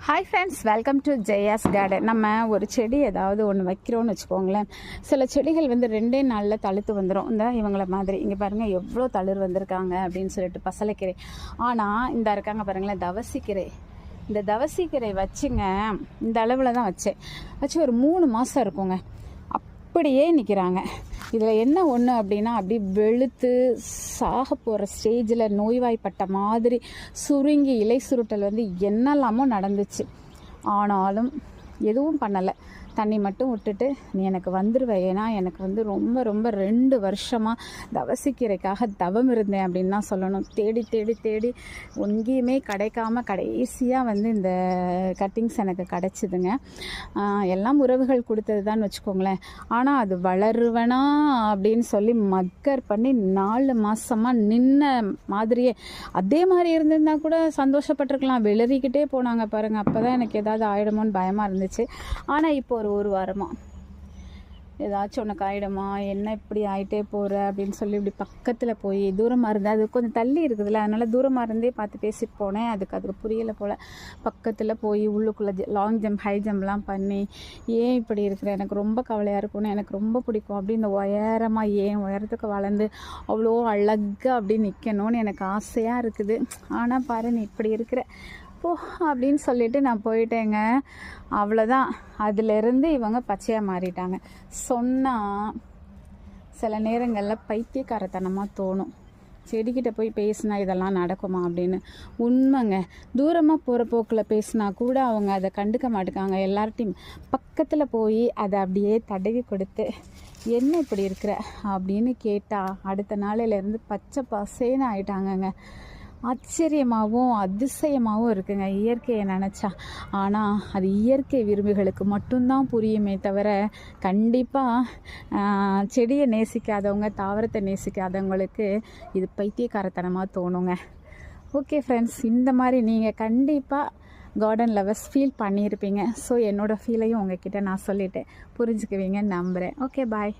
Hi friends, welcome to Jaya's garden. நம்ம ஒரு செடி ஏதாவது ஒன்று வைக்கிறோன்னு வச்சுக்கோங்களேன். சில செடிகள் வந்து 2 நாளில் தழுத்து வந்துடும். இந்த இவங்கள மாதிரி இங்கே பாருங்கள் எவ்வளோ தளிர் வந்திருக்காங்க அப்படின்னு சொல்லிட்டு பசலைக்கீரை. ஆனால் இந்த இருக்காங்க பாருங்களேன் தவசிக்கீரை. இந்த தவசிக்கீரை வச்சுங்க இந்த அளவில் தான் வச்சு ஒரு 3 மாதம் இருக்குங்க. அப்படியே நிற்கிறாங்க. இதில் என்ன ஒன்று அப்படின்னா அப்படி வெளுத்து சாக போகிற ஸ்டேஜில் நோய்வாய்ப்பட்ட மாதிரி சுருங்கி இலை சுருட்டல் வந்து என்னெல்லாமோ நடந்துச்சு. ஆனாலும் எதுவும் பண்ணலை. தண்ணி மட்டும் விட்டுட்டு நீ எனக்கு வந்துடுவேன், ஏன்னா எனக்கு வந்து ரொம்ப ரொம்ப 2 வருஷமாக தவசிக்கீரைக்காக தவம் இருந்தேன் அப்படின்னு தான் சொல்லணும். தேடி தேடி தேடி எங்கேயுமே கிடைக்காம கடைசியாக வந்து இந்த கட்டிங்ஸ் எனக்கு கிடச்சிதுங்க. எல்லாம் உறவுகள் கொடுத்தது தான் வச்சுக்கோங்களேன். ஆனால் அது வளருவேனா அப்படின்னு சொல்லி மக்கர் பண்ணி 4 மாதமாக நின்ன மாதிரியே அதே மாதிரி இருந்திருந்தா கூட சந்தோஷப்பட்டிருக்கலாம். வெளிறிக்கிட்டே போனாங்க பாருங்கள். அப்போ தான் எனக்கு ஏதாவது ஆகிடுமோன்னு பயமாக இருந்துச்சு. ஆனால் இப்போ ஒரு வாரமாக ஏதாச்சும் உனக்கு ஆகிடுமா, என்ன இப்படி ஆகிட்டே போகிற அப்படின்னு சொல்லி இப்படி பக்கத்தில் போய் தூரமாக இருந்தேன். அது கொஞ்சம் தள்ளி இருக்குதுல்ல, அதனால் தூரமாக இருந்தே பார்த்து பேசிட்டு போனேன். அதுக்கு புரியலை போல். பக்கத்தில் போய் உள்ளுக்குள்ளே லாங் ஜம்ப் ஹை ஜம்ப்லாம் பண்ணி ஏன் இப்படி இருக்கிற, எனக்கு ரொம்ப கவலையாக இருக்கும்னு, எனக்கு ரொம்ப பிடிக்கும் அப்படி இந்த உயரமாக ஏன் உயரத்துக்கு வளர்ந்து அவ்வளோ அழகாக அப்படி நிற்கணும்னு எனக்கு ஆசையாக இருக்குது. ஆனால் பாரு நீ இப்படி இருக்கிற போ அப்படின்னு சொல்லிட்டு நான் போயிட்டேங்க. அவ்வளோதான். அதிலிருந்து இவங்க பச்சையாக மாறிட்டாங்க. சொன்னால் சில நேரங்களில் பைத்தியக்காரத்தனமாக தோணும். செடிக்கிட்ட போய் பேசினா இதெல்லாம் நடக்குமா அப்படின்னு. உண்மைங்க. தூரமாக போகிற போக்கில் பேசினா கூட அவங்க அதை கண்டுக்க மாட்டேங்காங்க. எல்லார்ட்டையும் பக்கத்தில் போய் அதை அப்படியே தடவி கொடுத்து என்ன இப்படி இருக்கிற அப்படின்னு கேட்டால் அடுத்த நாளையிலேருந்து பச்சை பசேன்னு ஆயிட்டாங்கங்க. ஆச்சரியமாகவும் அதிசயமாகவும் இருக்குங்க இயற்கையை நினச்சா. ஆனால் அது இயற்கை விரும்பிகளுக்கு மட்டும்தான் புரியுமே தவிர கண்டிப்பாக செடியை நேசிக்காதவங்க, தாவரத்தை நேசிக்காதவங்களுக்கு இது பைத்தியக்காரத்தனமாக தோணுங்க. ஓகே ஃப்ரெண்ட்ஸ், இந்த மாதிரி நீங்கள் கண்டிப்பாக கார்டன் லவர்ஸ் ஃபீல் பண்ணியிருப்பீங்க. ஸோ என்னோடய ஃபீலையும் உங்ககிட்ட நான் சொல்லிவிட்டேன், புரிஞ்சுக்குவீங்கன்னு நம்புகிறேன். ஓகே, பாய்.